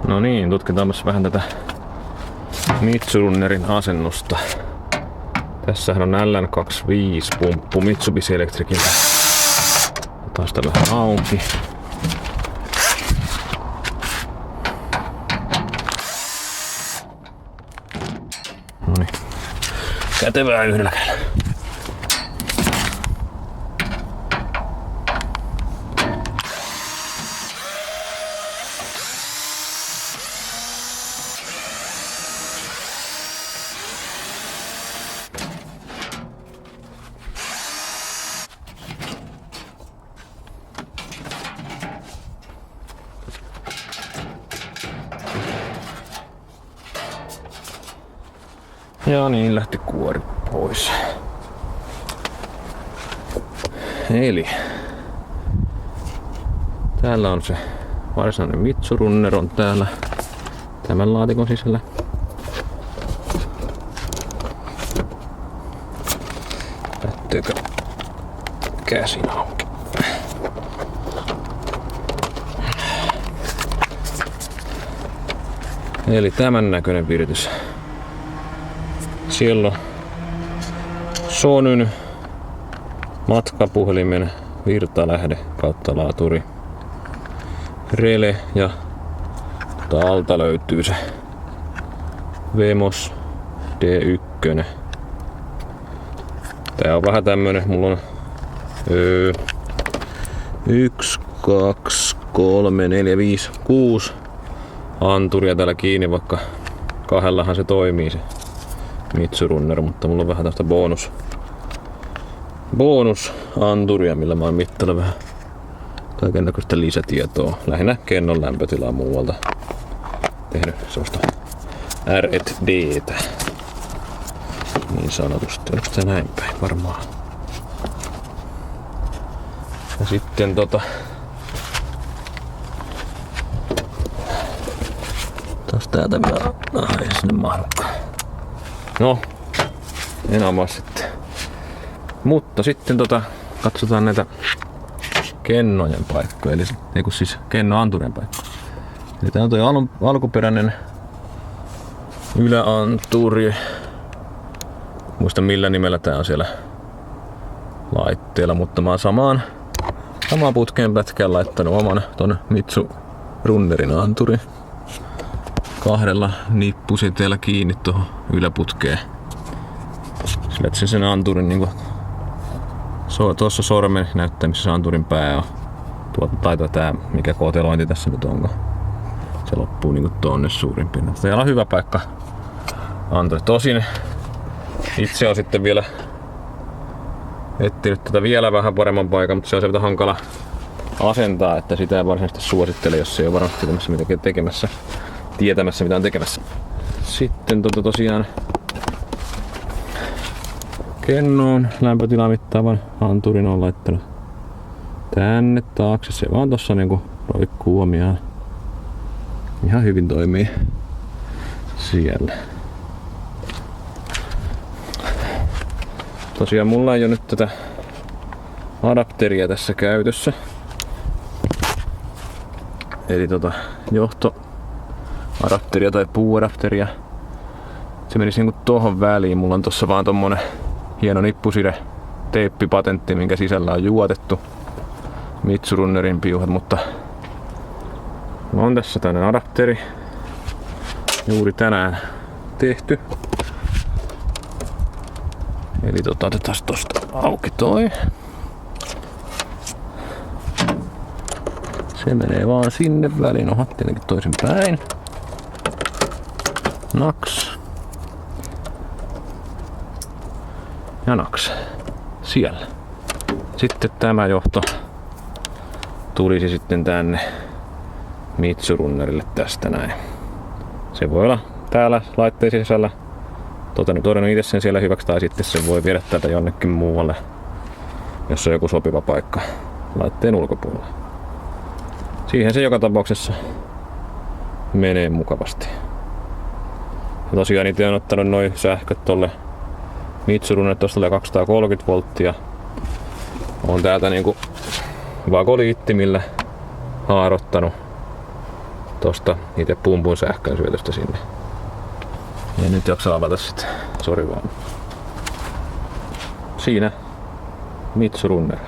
No niin, tutkitaanpas vähän tätä Mitsurunnerin asennusta. Tässähän on LN25 pumppu Mitsubishi Electriciltä. Otetaan sitä vähän auki. Noniin. Kätevää yhdellä kädellä. Ja niin lähti kuori pois. Eli täällä on se varsinainen Mitsurunner on täällä tämän laatikon sisällä. Lähteekö käsin auki? Eli tämän näköinen viritys. Siellä on Sonyn matkapuhelimen virtalähde kautta laaturi, rele ja alta löytyy se Vemos D1. Tää on vähän tämmönen, mulla on 1, 2, 3, 4, 5, 6 anturia täällä kiinni, vaikka kahdellahan se toimii se Mitsurunner, mutta mulla on vähän tästä bonusanturia, millä mä oon mittailla vähän kaikennäköistä lisätietoa. Lähinnä kennon lämpötilaa muualta. Tehnyt sellaista R&D:tä. Niin sanotusti. Onko sitä näin päin? Varmaan. Ja sitten taas täältä vielä. Ei sinne mahdukaan. No, en avaa sitten. Mutta sitten katsotaan näitä kennojen paikkoja, eli siis kennoanturien paikkoja. Eli tää on toi alkuperäinen yläanturi. Muista millä nimellä tää on siellä laitteella, mutta mä oon samaan putkeen pätkään laittanut oman ton Mitsurunnerin anturi. Kahdella nippusiteellä kiinni tuohon yläputkeen. Sillä että sen anturin niinku tuossa sormen näyttää missä se anturin pää on. Tuolta taitaa tää mikä kotelointi tässä nyt onko. Se loppuu niinku tonne suurin piirtein. Täällä on hyvä paikka anturi. Tosin itse on sitten vielä etsinyt tätä vielä vähän paremman paikan, mutta se on se mitä hankala asentaa, että sitä ei varsinaisesti suosittele, jos ei ole varmasti tekemässä. Tietämässä mitä on tekemässä. Sitten tosiaan kennoon lämpötilaa mittaavan anturin on laittanut tänne taakse. Se vaan tossa niinku roikkuu omiaan. Ihan hyvin toimii siellä. Tosiaan mulla ei ole nyt tätä adapteria tässä käytössä. Eli johtoadapteria tai puuadapteria. Se menisi niinku tohon väliin. Mulla on tossa vaan tommonen hieno nippuside teippipatentti, minkä sisällä on juotettu Mitsurunnerin piuhat, mutta on tässä tämmönen adapteri juuri tänään tehty. Eli otetaan tosta auki toi. Se menee vaan sinne väliin. Oha, tietenkin toisin päin. Naks. Ja naks. Siellä. Sitten tämä johto tulisi sitten tänne Mitsurunnerille tästä näin. Se voi olla täällä laitteen sisällä. Todennut itse sen siellä hyväksi tai sitten se voi viedä täältä jonnekin muualle, jos on joku sopiva paikka laitteen ulkopuolella. Siihen se joka tapauksessa menee mukavasti. Ja tosiaan itse on ottanut noin sähköt tolle Mitsurunnerille, tosta tulee 230 volttia. On täältä niinku vakoliittimillä haarottanut tosta itse pumpun sähkön syötöstä sinne. Ja nyt jaksaa avata sitten, sori vaan. Siinä Mitsu Runner.